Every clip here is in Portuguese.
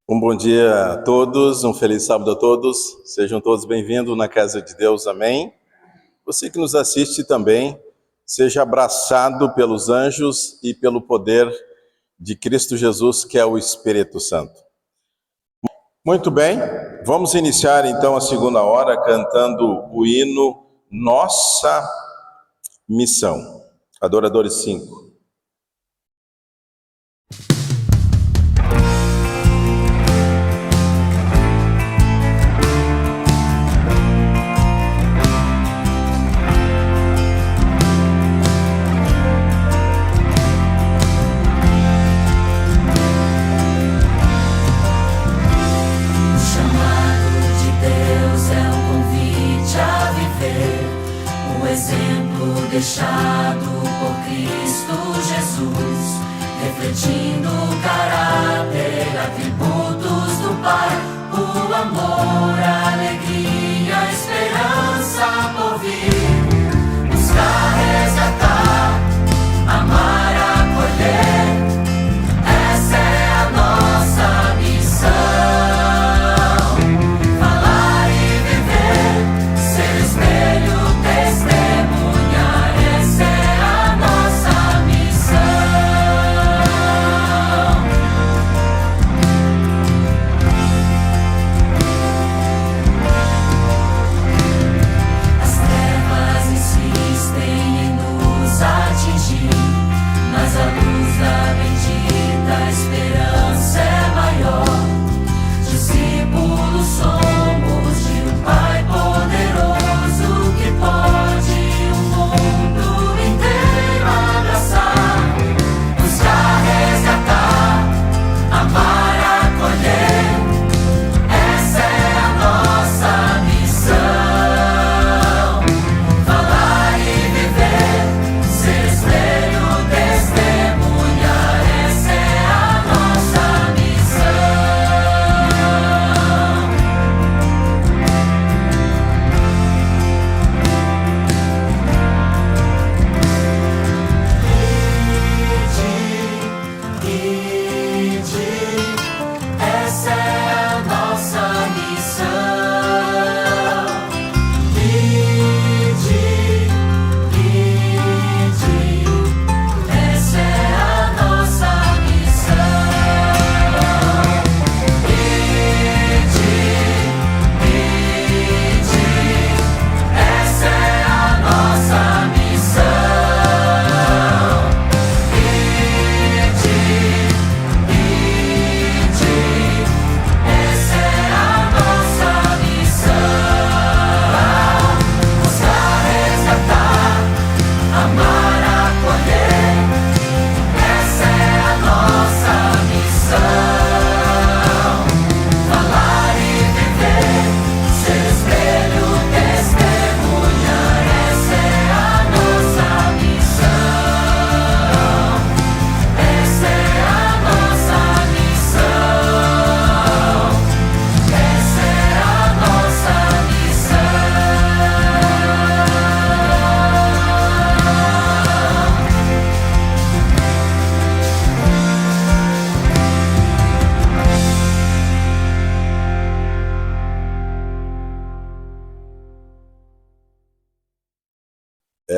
Um bom dia a todos, um feliz sábado a todos. Sejam todos bem-vindos na casa de Deus, amém. Você que nos assiste também, seja abraçado pelos anjos e pelo poder de Cristo Jesus, que é o Espírito Santo. Muito bem, vamos iniciar então a segunda hora cantando o hino Nossa Missão. Adoradores 5. Deixado por Cristo Jesus, refletindo o caráter, atributos do Pai, o amor, a alegria, a esperança por vir, buscar, resgatar, amar, acolher, essa é a nossa missão, falar e viver, ser espelho, testemunho.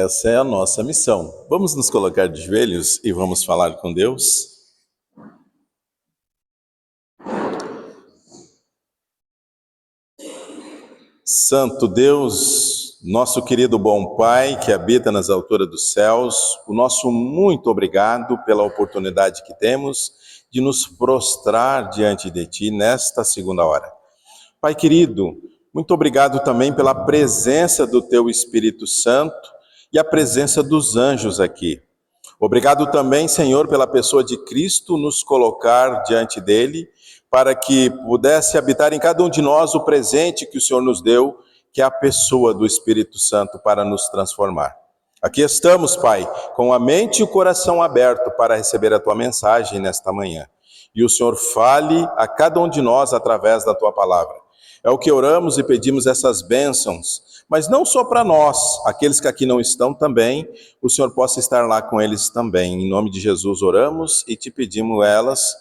Essa é a nossa missão. Vamos nos colocar de joelhos e vamos falar com Deus? Santo Deus, nosso querido bom Pai, que habita nas alturas dos céus, o nosso muito obrigado pela oportunidade que temos de nos prostrar diante de Ti nesta segunda hora. Pai querido, muito obrigado também pela presença do Teu Espírito Santo e a presença dos anjos aqui. Obrigado também, Senhor, pela pessoa de Cristo, nos colocar diante dele, para que pudesse habitar em cada um de nós o presente que o Senhor nos deu, que é a pessoa do Espírito Santo para nos transformar. Aqui estamos, Pai, com a mente e o coração aberto para receber a Tua mensagem nesta manhã. E o Senhor fale a cada um de nós através da Tua palavra. É o que oramos e pedimos essas bênçãos, mas não só para nós, aqueles que aqui não estão também, o Senhor possa estar lá com eles também. Em nome de Jesus oramos e te pedimos elas.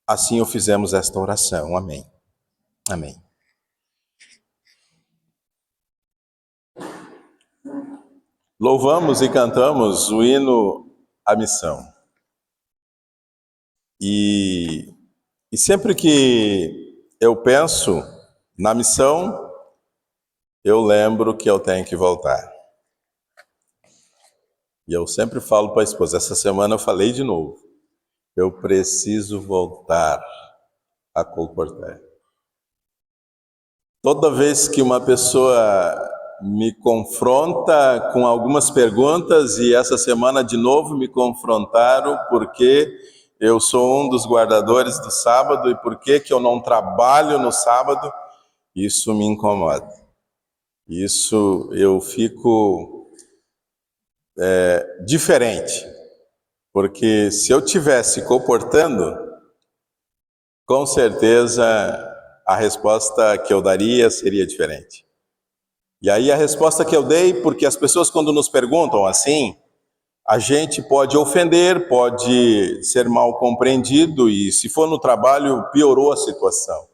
assim o fizemos esta oração. Amém. Amém. Louvamos e cantamos o hino à missão. E sempre que eu penso na missão, eu lembro que eu tenho que voltar. E eu sempre falo para a esposa, essa semana eu falei de novo, eu preciso voltar a colportar. Toda vez que uma pessoa me confronta com algumas perguntas, e essa semana de novo me confrontaram porque eu sou um dos guardadores do sábado e por que eu não trabalho no sábado, isso me incomoda. Isso eu fico diferente, porque se eu tivesse comportando, com certeza a resposta que eu daria seria diferente. E aí a resposta que eu dei, porque as pessoas quando nos perguntam assim, a gente pode ofender, pode ser mal compreendido, e se for no trabalho, piorou a situação.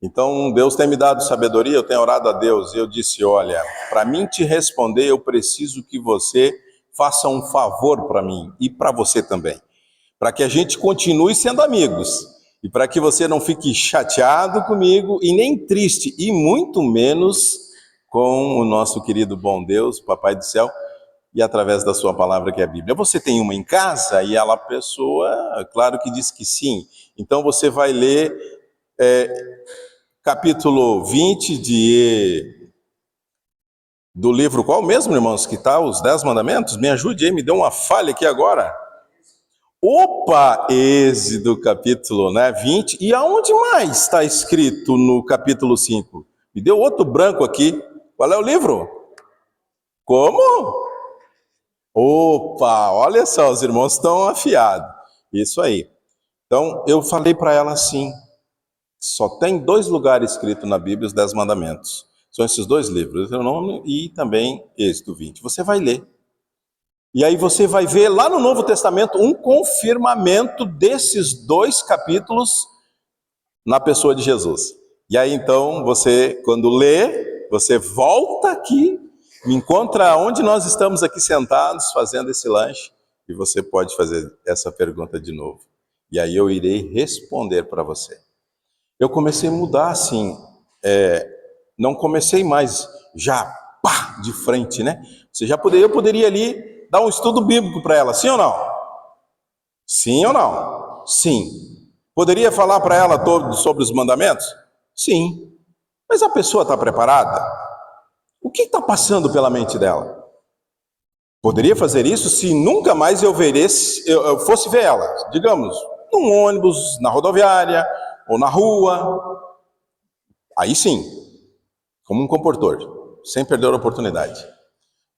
Então Deus tem me dado sabedoria, eu tenho orado a Deus, e eu disse, olha, para mim te responder, eu preciso que você faça um favor para mim, e para você também, para que a gente continue sendo amigos, e para que você não fique chateado comigo, e nem triste, e muito menos com o nosso querido bom Deus, Papai do Céu, e através da sua palavra que é a Bíblia. Você tem uma em casa? E a pessoa, claro que diz que sim. Então você vai ler capítulo 20 do livro, qual mesmo, irmãos, que está os 10 mandamentos? Me ajude aí, me deu uma falha aqui agora. Opa, Êxodo capítulo 20. E aonde mais está escrito no capítulo 5? Me deu outro branco aqui. Qual é o livro? Como? Opa, olha só, os irmãos estão afiados. Isso aí. Então, eu falei para ela assim, só tem 2 lugares escritos na Bíblia os 10 mandamentos. São esses 2 livros, Deuteronômio e também Êxodo 20. Você vai ler. E aí você vai ver lá no Novo Testamento um confirmamento desses 2 capítulos na pessoa de Jesus. E aí então você, quando lê, você volta aqui, me encontra onde nós estamos aqui sentados fazendo esse lanche, e você pode fazer essa pergunta de novo. E aí eu irei responder para você. Eu comecei a mudar assim, não comecei mais já pá, de frente, né? Eu poderia ali dar um estudo bíblico para ela, sim ou não? Sim ou não? Sim. Poderia falar para ela sobre os mandamentos? Sim. Mas a pessoa está preparada? O que está passando pela mente dela? Poderia fazer isso se nunca mais eu fosse ver ela, digamos, num ônibus, na rodoviária ou na rua. Aí sim, como um comportor, sem perder a oportunidade.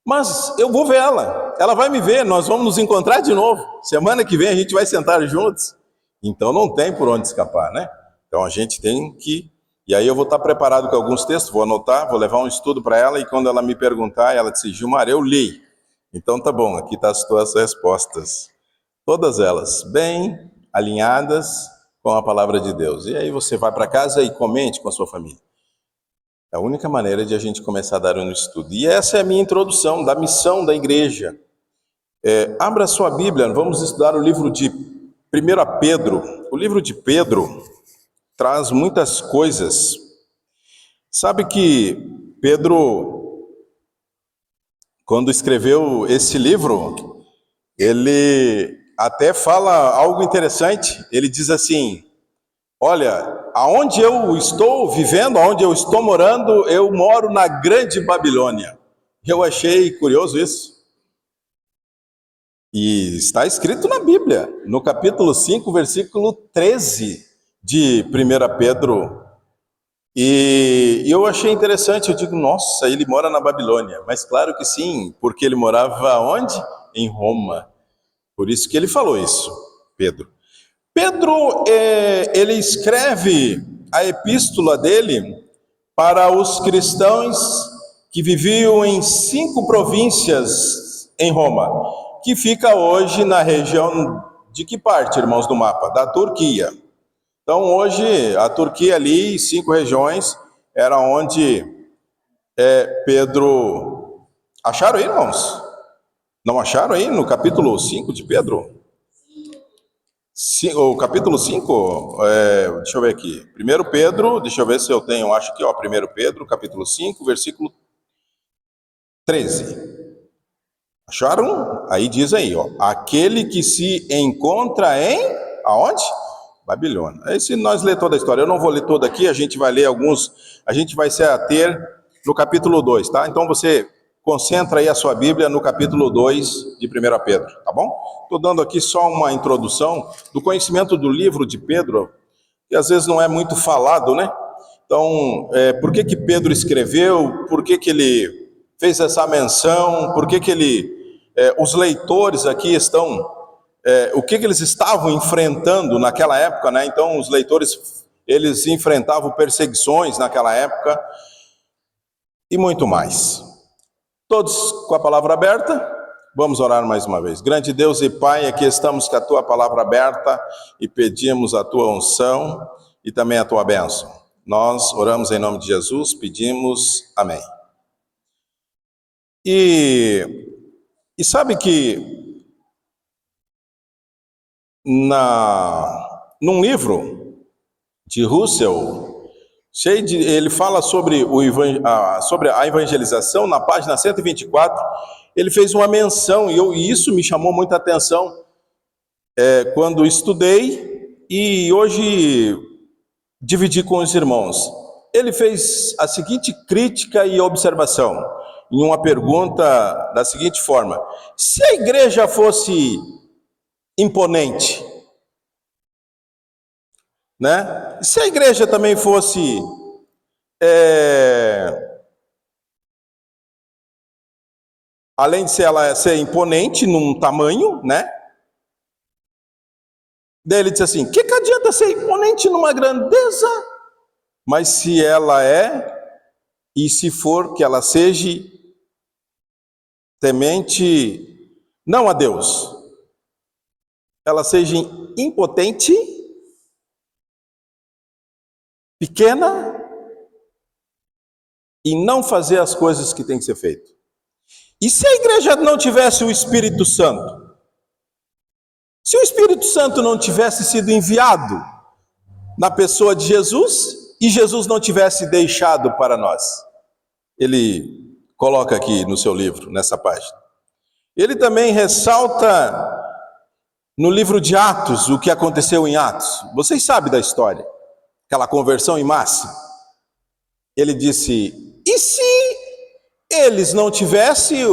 Mas eu vou ver ela vai me ver, nós vamos nos encontrar de novo. Semana que vem a gente vai sentar juntos. Então não tem por onde escapar, né? Então a gente tem que... E aí eu vou estar preparado com alguns textos, vou anotar, vou levar um estudo para ela, e quando ela me perguntar, ela disse, Gilmar, eu li. Então tá bom, aqui estão as tuas respostas. Todas elas bem alinhadas com a palavra de Deus. E aí você vai para casa e comente com a sua família. É a única maneira de a gente começar a dar um estudo. E essa é a minha introdução da missão da igreja. Abra sua Bíblia, vamos estudar o livro de 1 Pedro. O livro de Pedro traz muitas coisas. Sabe que Pedro, quando escreveu esse livro, ele até fala algo interessante. Ele diz assim, olha, aonde eu estou vivendo, aonde eu estou morando, eu moro na Grande Babilônia. Eu achei curioso isso. E está escrito na Bíblia, no capítulo 5, versículo 13 de 1 Pedro. E eu achei interessante, eu digo, nossa, ele mora na Babilônia. Mas claro que sim, porque ele morava onde? Em Roma. Por isso que ele falou isso, Pedro. Pedro, ele escreve a epístola dele para os cristãos que viviam em 5 províncias em Roma, que fica hoje na região de que parte, irmãos, do mapa? Da Turquia. Então hoje a Turquia ali, 5 regiões, era onde Pedro... Acharam aí, irmãos? Não acharam aí no capítulo 5 de Pedro? O capítulo 5, deixa eu ver aqui. 1 Pedro, deixa eu ver se eu tenho, acho que, 1 Pedro, capítulo 5, versículo 13. Acharam? Aí diz aí, aquele que se encontra em, aonde? Babilônia. Aí se nós ler toda a história, eu não vou ler toda aqui, a gente vai ler alguns, a gente vai se ater no capítulo 2, tá? Então você concentra aí a sua Bíblia no capítulo 2 de 1 Pedro, tá bom? Estou dando aqui só uma introdução do conhecimento do livro de Pedro, que às vezes não é muito falado, né? Então, por que Pedro escreveu, por que ele fez essa menção, por que os leitores aqui estão, o que eles estavam enfrentando naquela época, né? Então, os leitores, eles enfrentavam perseguições naquela época e muito mais. Todos com a palavra aberta, vamos orar mais uma vez. Grande Deus e Pai, aqui estamos com a Tua palavra aberta e pedimos a Tua unção e também a Tua bênção. Nós oramos em nome de Jesus, pedimos amém. E sabe que num livro de Russell, ele fala sobre a evangelização, na página 124, ele fez uma menção, e isso me chamou muita atenção quando estudei, e hoje dividi com os irmãos. Ele fez a seguinte crítica e observação, em uma pergunta da seguinte forma: se a igreja fosse imponente, né? Se a igreja também fosse além de ser imponente num tamanho, né? Daí ele disse assim: que adianta ser imponente numa grandeza, mas se ela e se for que ela seja temente não a Deus, ela seja impotente, pequena e não fazer as coisas que tem que ser feito. E se a igreja não tivesse o Espírito Santo? Se o Espírito Santo não tivesse sido enviado na pessoa de Jesus e Jesus não tivesse deixado para nós? Ele coloca aqui no seu livro, nessa página. Ele também ressalta no livro de Atos o que aconteceu em Atos. Vocês sabem da história, aquela conversão em massa. Ele disse: e se eles não tivessem,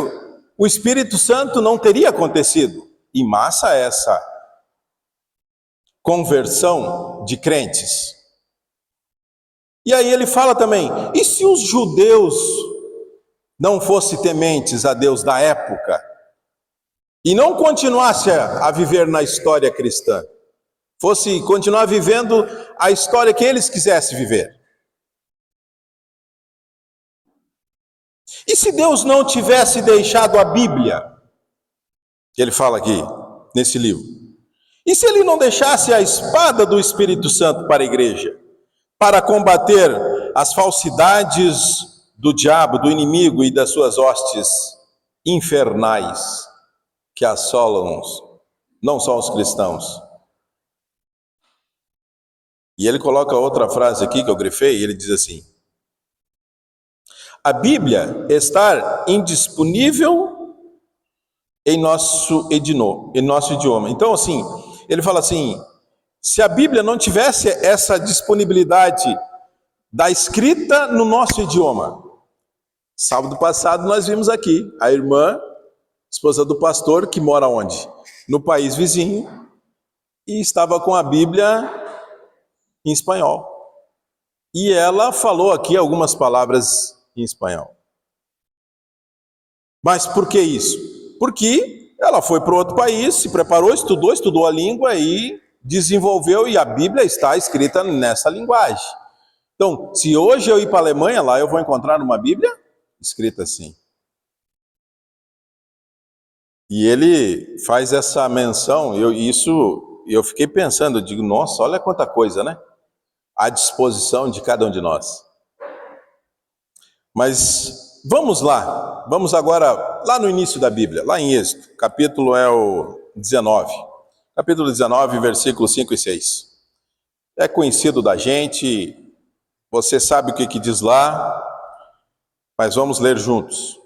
o Espírito Santo não teria acontecido em massa essa conversão de crentes. E aí ele fala também: e se os judeus não fossem tementes a Deus da época e não continuassem a viver na história cristã, fosse continuar vivendo a história que eles quisessem viver? E se Deus não tivesse deixado a Bíblia, que ele fala aqui, nesse livro? E se ele não deixasse a espada do Espírito Santo para a igreja, para combater as falsidades do diabo, do inimigo e das suas hostes infernais que assolam não só os cristãos? E ele coloca outra frase aqui que eu grifei, e ele diz assim: a Bíblia está indisponível em nosso idioma. Então, assim, ele fala assim: se a Bíblia não tivesse essa disponibilidade da escrita no nosso idioma. Sábado passado nós vimos aqui a irmã, esposa do pastor, que mora onde? No país vizinho, e estava com a Bíblia em espanhol. E ela falou aqui algumas palavras em espanhol. Mas por que isso? Porque ela foi para outro país, se preparou, estudou a língua e desenvolveu, e a Bíblia está escrita nessa linguagem. Então, se hoje eu ir para a Alemanha, lá eu vou encontrar uma Bíblia escrita assim. E ele faz essa menção, isso eu fiquei pensando, eu digo, nossa, olha quanta coisa, né? À disposição de cada um de nós. Mas vamos lá, vamos agora lá no início da Bíblia, lá em Êxodo, capítulo é o 19. Capítulo 19, versículos 5 e 6. É conhecido da gente, você sabe o que diz lá, mas vamos ler juntos.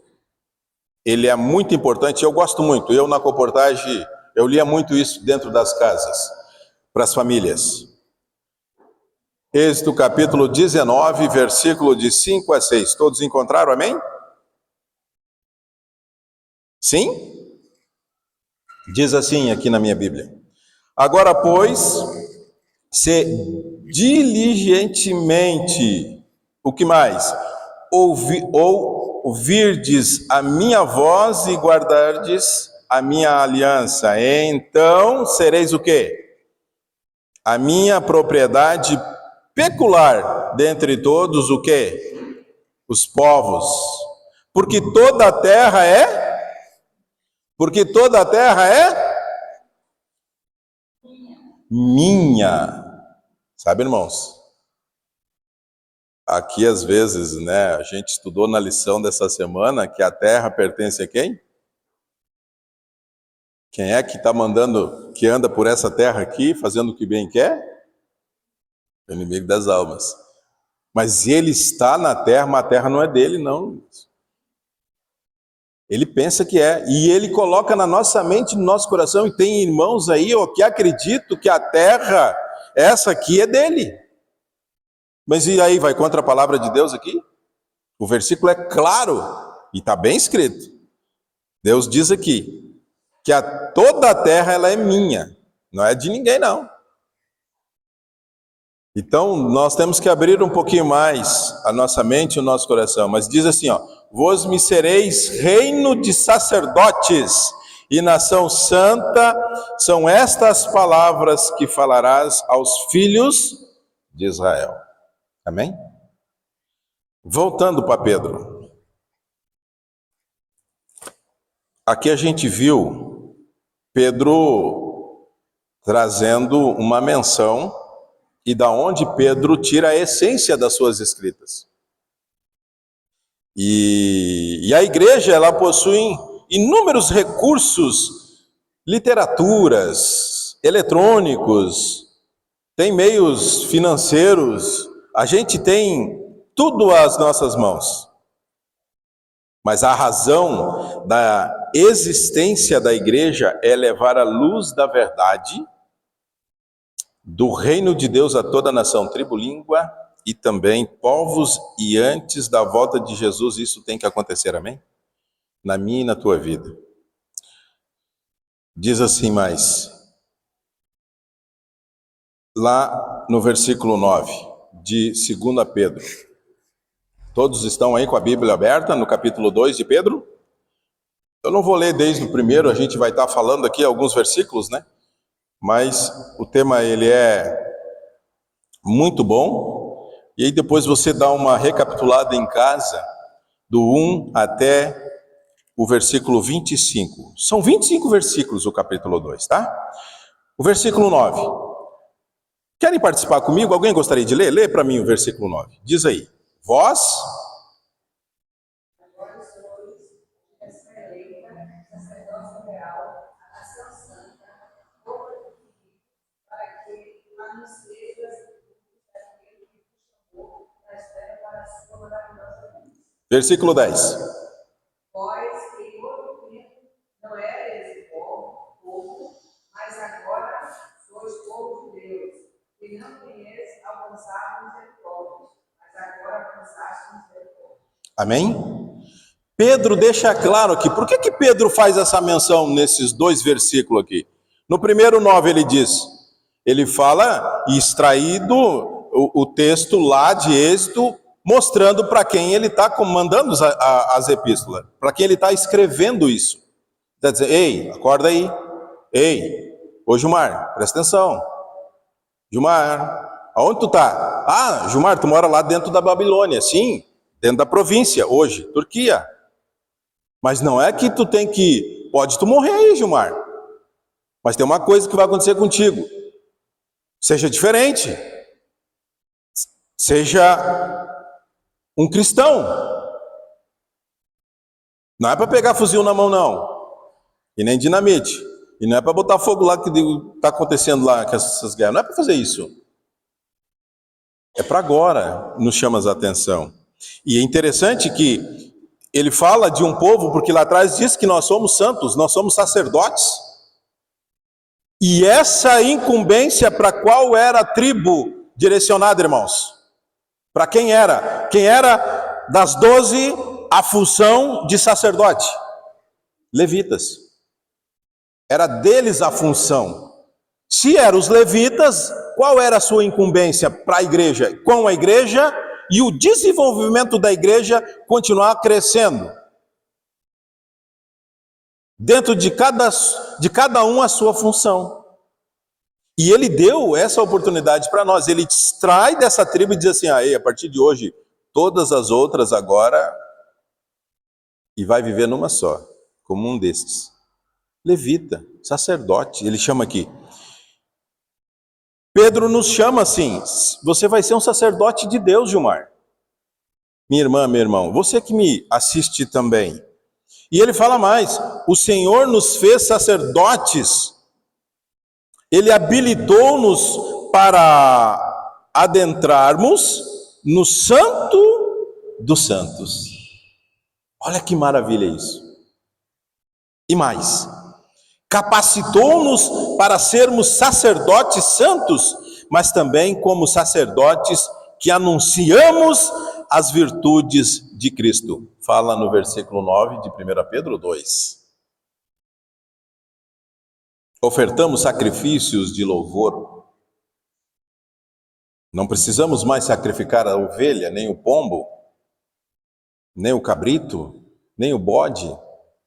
Ele é muito importante, eu gosto muito. Eu, na Coportage, eu lia muito isso dentro das casas, para as famílias. Êxodo capítulo 19, versículo de 5 a 6. Todos encontraram, amém? Sim? Diz assim aqui na minha Bíblia. Agora, pois, se diligentemente, o que mais? Ouvirdes a minha voz e guardardes a minha aliança, então sereis o quê? A minha propriedade peculiar dentre todos o quê? Os povos. Porque toda a terra é minha. Sabe, irmãos? Aqui, às vezes, né, a gente estudou na lição dessa semana que a terra pertence a quem? Quem é que está mandando, que anda por essa terra aqui, fazendo o que bem quer? O inimigo das almas. Mas ele está na terra, mas a terra não é dele, não. Ele pensa que é. E ele coloca na nossa mente, no nosso coração, e tem irmãos aí, ó, que acreditam que a terra, essa aqui é dele. Mas e aí, vai contra a palavra de Deus aqui? O versículo é claro, e está bem escrito. Deus diz aqui, que toda a terra ela é minha, não é de ninguém não. Então, nós temos que abrir um pouquinho mais a nossa mente e o nosso coração. Mas diz assim, ó, vós me sereis reino de sacerdotes e nação santa, são estas palavras que falarás aos filhos de Israel. Amém? Voltando para Pedro. Aqui a gente viu Pedro trazendo uma menção e da onde Pedro tira a essência das suas escritas. E a igreja, ela possui inúmeros recursos, literaturas, eletrônicos, tem meios financeiros, a gente tem tudo às nossas mãos. Mas a razão da existência da igreja é levar a luz da verdade do reino de Deus a toda a nação, tribo, língua e também povos, e antes da volta de Jesus isso tem que acontecer, amém? Na minha e na tua vida. Diz assim mais, lá no versículo 9 de 2 Pedro. Todos estão aí com a Bíblia aberta no capítulo 2 de Pedro? Eu não vou ler desde o primeiro, a gente vai estar falando aqui alguns versículos, né? Mas o tema ele é muito bom. E aí depois você dá uma recapitulada em casa do 1 até o versículo 25. São 25 versículos o capítulo 2, tá? O versículo 9. Querem participar comigo? Alguém gostaria de ler? Lê para mim o versículo 9. Diz aí. Vós... Versículo 10. Vós, que em outro tempo não erais povo, mas agora sois povo de Deus, que não conhece alcançar misericórdia, mas agora alcançaste misericórdia. Amém? Pedro deixa claro aqui, por que Pedro faz essa menção nesses dois versículos aqui? No primeiro 9 ele diz, ele fala, extraído o texto lá de Êxodo, mostrando para quem ele está mandando as epístolas, para quem ele está escrevendo isso. Está dizendo, ei, acorda aí. Ei, ô Gilmar, presta atenção. Gilmar, aonde tu está? Ah, Gilmar, tu mora lá dentro da Babilônia. Sim, dentro da província, hoje, Turquia. Mas não é que tu tem que... Pode tu morrer aí, Gilmar. Mas tem uma coisa que vai acontecer contigo. Seja diferente. Seja um cristão. Não é para pegar fuzil na mão, não. E nem dinamite. E não é para botar fogo lá que está acontecendo lá, com essas guerras. Não é para fazer isso. É para agora, nos chama a atenção. E é interessante que ele fala de um povo, porque lá atrás diz que nós somos santos, nós somos sacerdotes. E essa incumbência para qual era a tribo direcionada, irmãos? Para quem era? Quem era das 12 a função de sacerdote? Levitas. Era deles a função. Se eram os levitas, qual era a sua incumbência para a igreja? Com a igreja e o desenvolvimento da igreja continuar crescendo. Dentro de cada um a sua função. E ele deu essa oportunidade para nós. Ele extrai dessa tribo e diz assim, a partir de hoje, todas as outras agora, e vai viver numa só, como um desses. Levita, sacerdote, ele chama aqui. Pedro nos chama assim, você vai ser um sacerdote de Deus, Gilmar. Minha irmã, meu irmão, você que me assiste também. E ele fala mais, o Senhor nos fez sacerdotes, ele habilitou-nos para adentrarmos no Santo dos Santos. Olha que maravilha isso. E mais, capacitou-nos para sermos sacerdotes santos, mas também como sacerdotes que anunciamos as virtudes de Cristo. Fala no versículo 9 de 1 Pedro 2. Ofertamos sacrifícios de louvor. Não precisamos mais sacrificar a ovelha, nem o pombo, nem o cabrito, nem o bode,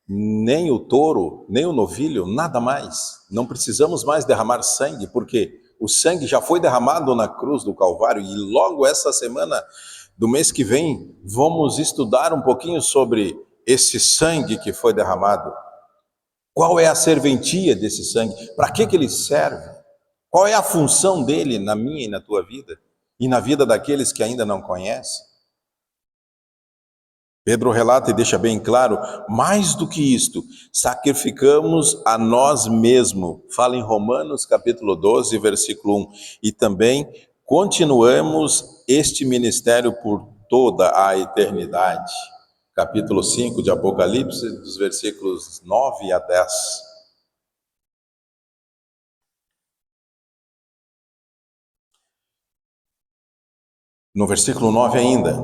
nem o touro, nem o novilho, nada mais. Não precisamos mais derramar sangue, porque o sangue já foi derramado na cruz do Calvário. E logo essa semana do mês que vem, vamos estudar um pouquinho sobre esse sangue que foi derramado. Qual é a serventia desse sangue? Para que ele serve? Qual é a função dele na minha e na tua vida? E na vida daqueles que ainda não conhecem? Pedro relata e deixa bem claro, mais do que isto, sacrificamos a nós mesmos. Fala em Romanos capítulo 12, versículo 1. E também continuamos este ministério por toda a eternidade. Capítulo 5 de Apocalipse, dos versículos 9 a 10. No versículo 9 ainda,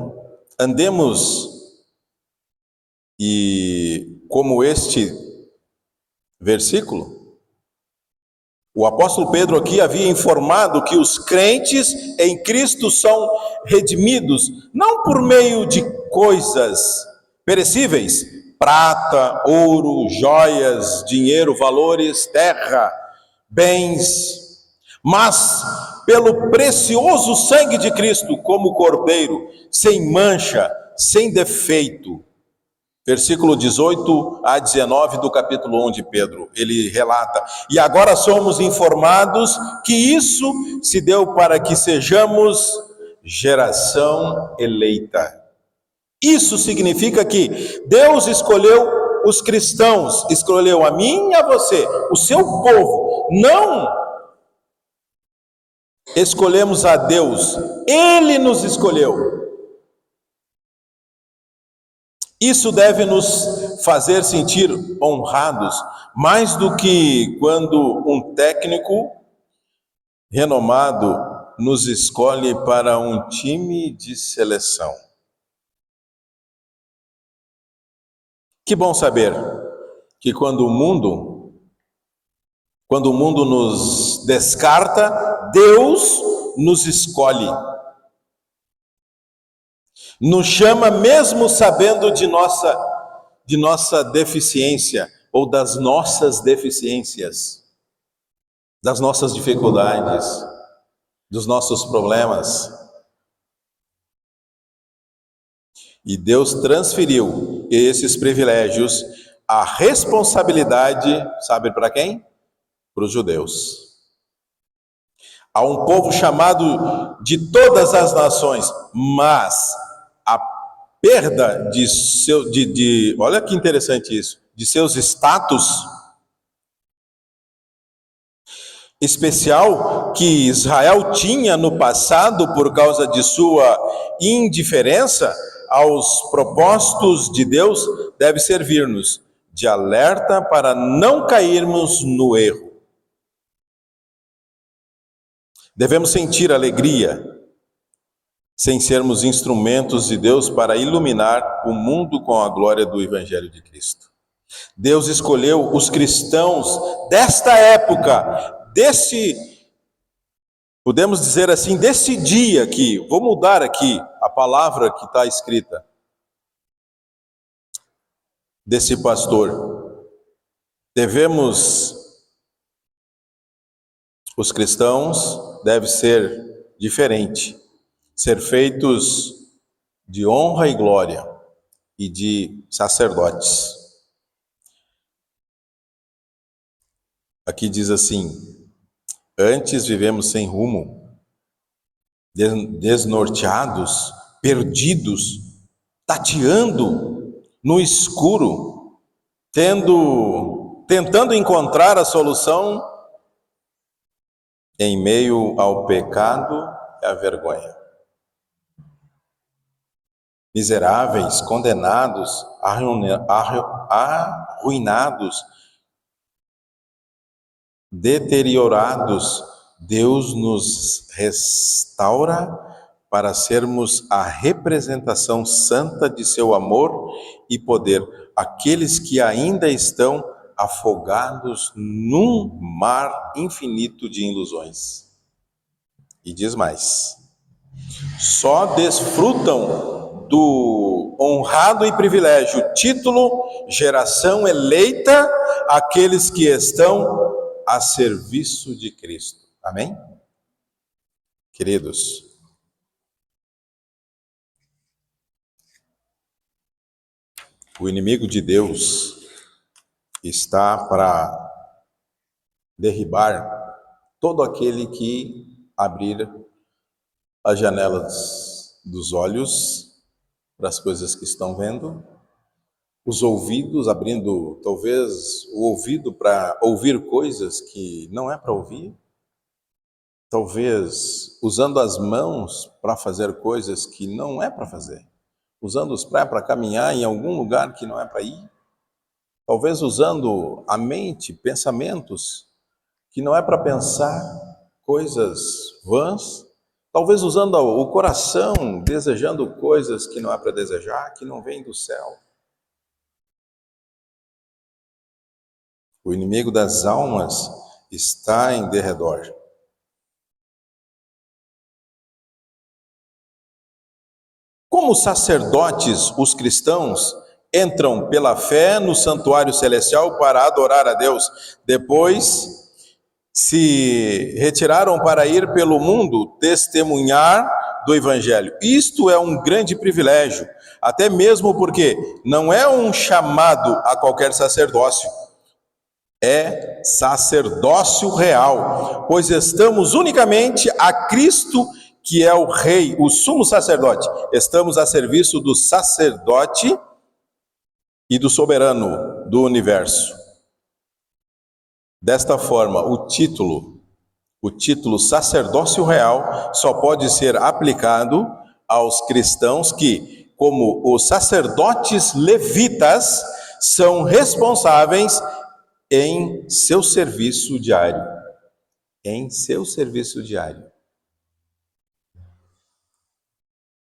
andemos, e como este versículo, o apóstolo Pedro aqui havia informado que os crentes em Cristo são redimidos, não por meio de coisas perecíveis, prata, ouro, joias, dinheiro, valores, terra, bens, mas pelo precioso sangue de Cristo, como cordeiro, sem mancha, sem defeito. Versículo 18 a 19 do capítulo 1 de Pedro, ele relata, e agora somos informados que isso se deu para que sejamos geração eleita. Isso significa que Deus escolheu os cristãos, escolheu a mim e a você, o seu povo. Não escolhemos a Deus, Ele nos escolheu. Isso deve nos fazer sentir honrados, mais do que quando um técnico renomado nos escolhe para um time de seleção. Que bom saber que quando o mundo nos descarta, Deus nos escolhe. Nos chama mesmo sabendo de nossa deficiência, ou das nossas deficiências, das nossas dificuldades, dos nossos problemas. E Deus transferiu esses privilégios, a responsabilidade, sabe para quem? para os judeus. Há um povo chamado de todas as nações, mas a perda olha que interessante isso, de seus status especial que Israel tinha no passado por causa de sua indiferença aos propósitos de Deus, deve servir-nos de alerta para não cairmos no erro. Devemos sentir alegria, sem sermos instrumentos de Deus para iluminar o mundo com a glória do Evangelho de Cristo. Deus escolheu os cristãos desta época, podemos dizer assim, desse dia aqui. Vou mudar aqui a palavra que está escrita, desse pastor. Os cristãos devem ser diferentes, ser feitos de honra e glória e de sacerdotes. Aqui diz assim: antes vivemos sem rumo, desnorteados, perdidos, tateando no escuro, tentando encontrar a solução em meio ao pecado e à vergonha. Miseráveis, condenados, arruinados, deteriorados, Deus nos restaura para sermos a representação santa de seu amor e poder, aqueles que ainda estão afogados num mar infinito de ilusões. E diz mais: só desfrutam do honrado e privilégio, título, geração eleita, aqueles que estão a serviço de Cristo. Amém? Queridos, o inimigo de Deus está para derribar todo aquele que abrir as janelas dos olhos para as coisas que estão vendo, os ouvidos, abrindo talvez o ouvido para ouvir coisas que não é para ouvir, talvez usando as mãos para fazer coisas que não é para fazer, usando os pés para caminhar em algum lugar que não é para ir, talvez usando a mente, pensamentos que não é para pensar, coisas vãs, talvez usando o coração, desejando coisas que não é para desejar, que não vêm do céu. O inimigo das almas está em derredor. Como sacerdotes, os cristãos entram pela fé no santuário celestial para adorar a Deus. Depois se retiraram para ir pelo mundo testemunhar do Evangelho. Isto é um grande privilégio, até mesmo porque não é um chamado a qualquer sacerdócio. É sacerdócio real, pois estamos unicamente a Cristo, que é o Rei, o sumo sacerdote. Estamos a serviço do sacerdote e do soberano do universo. Desta forma, o título sacerdócio real só pode ser aplicado aos cristãos que, como os sacerdotes levitas, são responsáveis em seu serviço diário. Em seu serviço diário.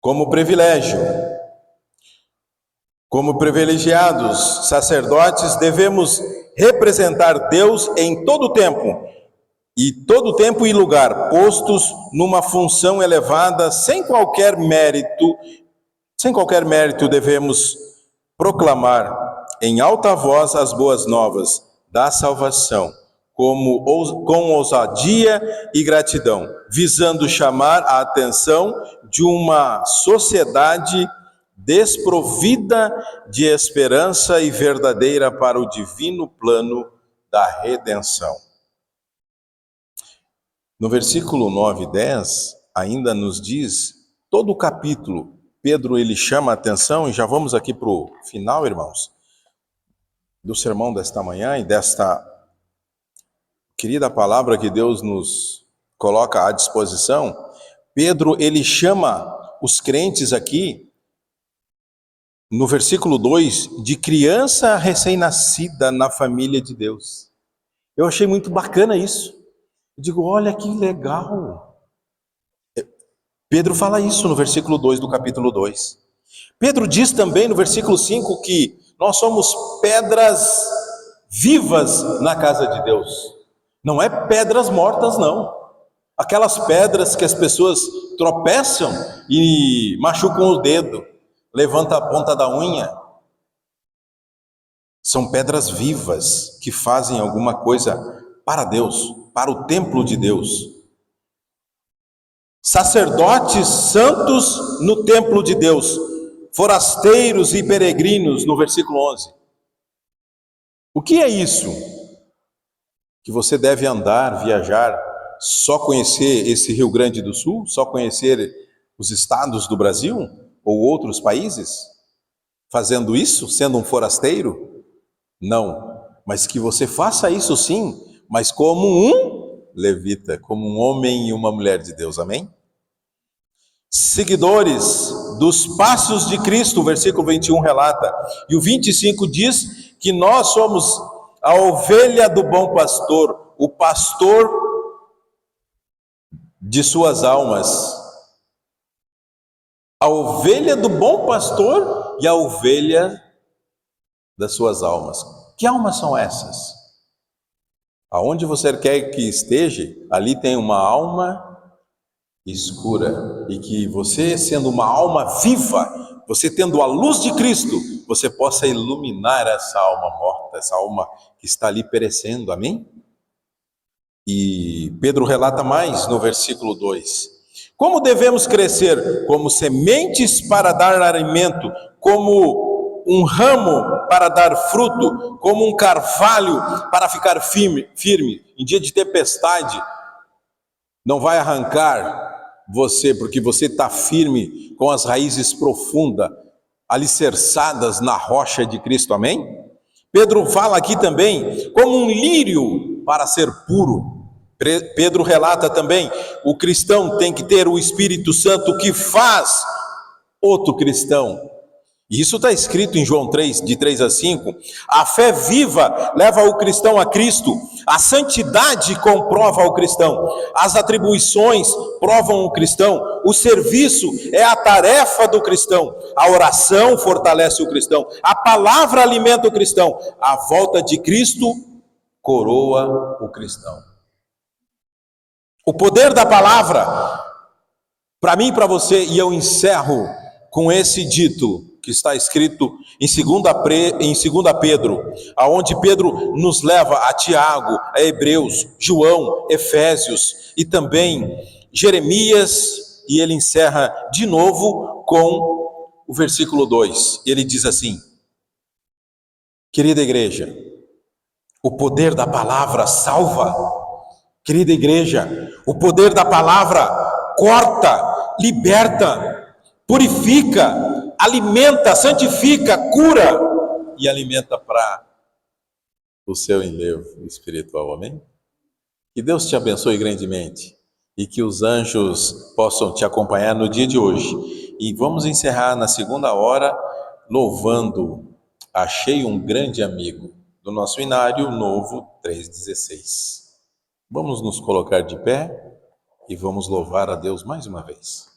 Como privilegiados sacerdotes, devemos representar Deus em todo tempo e lugar, postos numa função elevada, sem qualquer mérito, devemos proclamar em alta voz as boas novas da salvação, com ousadia e gratidão, visando chamar a atenção de uma sociedade desprovida de esperança e verdadeira para o divino plano da redenção. No versículo 9 e 10, ainda nos diz, todo o capítulo, Pedro ele chama a atenção, e já vamos aqui para o final, irmãos, do sermão desta manhã e desta querida palavra que Deus nos coloca à disposição. Pedro ele chama os crentes aqui, no versículo 2, de criança recém-nascida na família de Deus. Eu achei muito bacana isso. Eu digo, olha que legal. Pedro fala isso no versículo 2 do capítulo 2. Pedro diz também no versículo 5 que nós somos pedras vivas na casa de Deus. Não é pedras mortas, não. Aquelas pedras que as pessoas tropeçam e machucam o dedo, levanta a ponta da unha. São pedras vivas que fazem alguma coisa para Deus, para o templo de Deus. Sacerdotes santos no templo de Deus, forasteiros e peregrinos, no versículo 11. O que é isso? Que você deve andar, viajar, só conhecer esse Rio Grande do Sul? Só conhecer os estados do Brasil? Ou outros países? Fazendo isso, sendo um forasteiro? Não, mas que você faça isso sim, mas como um levita, como um homem e uma mulher de Deus, amém? Seguidores dos passos de Cristo, o versículo 21 relata, e o 25 diz que nós somos a ovelha do bom pastor, o pastor de suas almas. A ovelha do bom pastor e a ovelha das suas almas. Que almas são essas? Aonde você quer que esteja, ali tem uma alma escura, e que você, sendo uma alma viva, você tendo a luz de Cristo, você possa iluminar essa alma morta, essa alma que está ali perecendo, amém? E Pedro relata mais no versículo 2. Como devemos crescer? Como sementes para dar alimento, como um ramo para dar fruto, como um carvalho para ficar firme. Em dia de tempestade, não vai arrancar você, porque você está firme com as raízes profundas, alicerçadas na rocha de Cristo, amém? Pedro fala aqui também, como um lírio para ser puro. Pedro relata também, o cristão tem que ter o Espírito Santo que faz outro cristão. E isso está escrito em João 3, de 3 a 5. A fé viva leva o cristão a Cristo. A santidade comprova o cristão. As atribuições provam o cristão. O serviço é a tarefa do cristão. A oração fortalece o cristão. A palavra alimenta o cristão. A volta de Cristo coroa o cristão. O poder da palavra, para mim e para você, e eu encerro com esse dito que está escrito em 2 Pedro, aonde Pedro nos leva a Tiago, a Hebreus, João, Efésios e também Jeremias, e ele encerra de novo com o versículo 2. Ele diz assim: querida igreja, o poder da palavra salva. Querida igreja, o poder da palavra corta, liberta, purifica, alimenta, santifica, cura e alimenta para o seu enlevo espiritual, amém? Que Deus te abençoe grandemente e que os anjos possam te acompanhar no dia de hoje. E vamos encerrar na segunda hora louvando Achei um Grande Amigo, do nosso Inário Novo 3,16. Vamos nos colocar de pé e vamos louvar a Deus mais uma vez.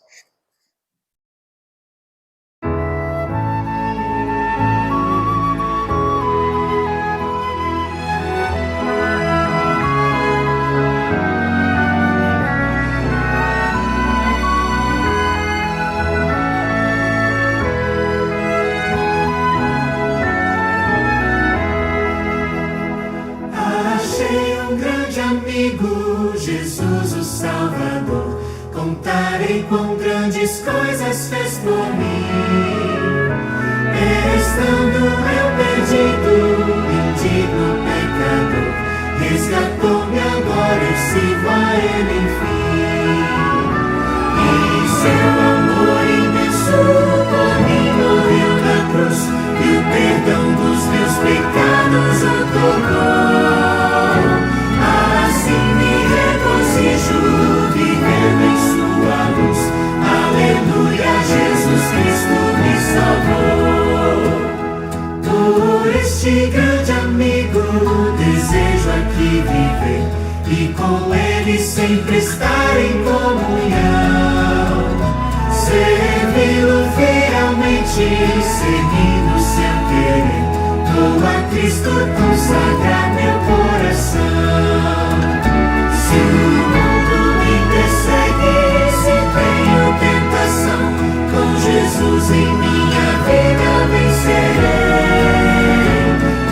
Jesus o Salvador, contarei quão grandes coisas fez por mim. Estando eu perdido, mendigo, pecador, resgatou-me, agora eu sirvo a Ele em Ele sempre estar em comunhão, servi-lo fielmente, seguindo seu querer. Vou a Cristo consagrar meu coração. Se o mundo me persegue, se tenho tentação, com Jesus em minha vida vencerei.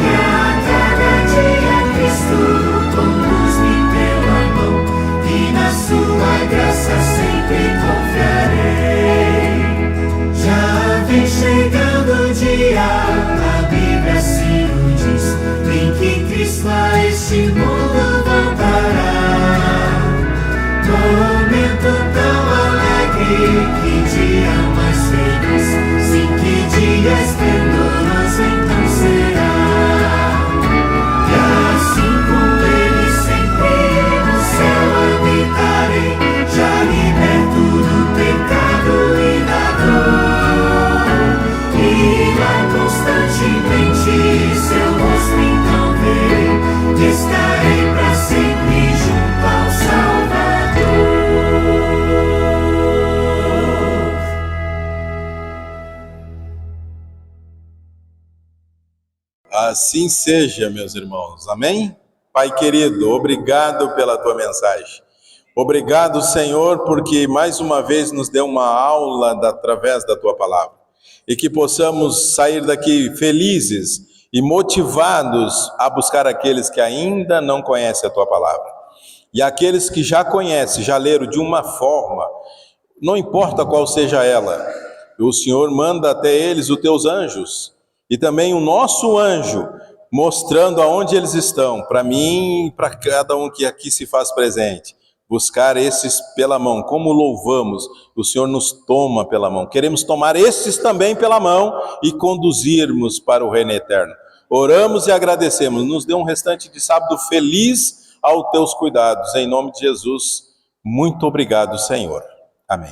E a cada dia Cristo conduz-me pela mão, e na sua graça sempre confiarei. Já vem chegando o dia, a Bíblia assim o diz, em que Cristo a este mundo voltará. Momento tão alegre, que dia mais feliz, sim, que dia esplendoroso então será. E assim com Ele sempre no céu habitarei, já liberto do pecado e da dor. E lá constantemente seu rosto então verei, e estarei para sempre junto ao Salvador. Assim seja, meus irmãos. Amém? Pai querido, obrigado pela tua mensagem. Obrigado, Senhor, porque mais uma vez nos deu uma aula através da tua palavra. E que possamos sair daqui felizes e motivados a buscar aqueles que ainda não conhecem a tua palavra. E aqueles que já conhecem, já leram de uma forma, não importa qual seja ela, o Senhor manda até eles os teus anjos, e também o nosso anjo, mostrando aonde eles estão, para mim e para cada um que aqui se faz presente. Buscar esses pela mão, como louvamos, o Senhor nos toma pela mão. Queremos tomar esses também pela mão e conduzirmos para o reino eterno. Oramos e agradecemos. Nos dê um restante de sábado feliz aos teus cuidados. Em nome de Jesus, muito obrigado, Senhor. Amém.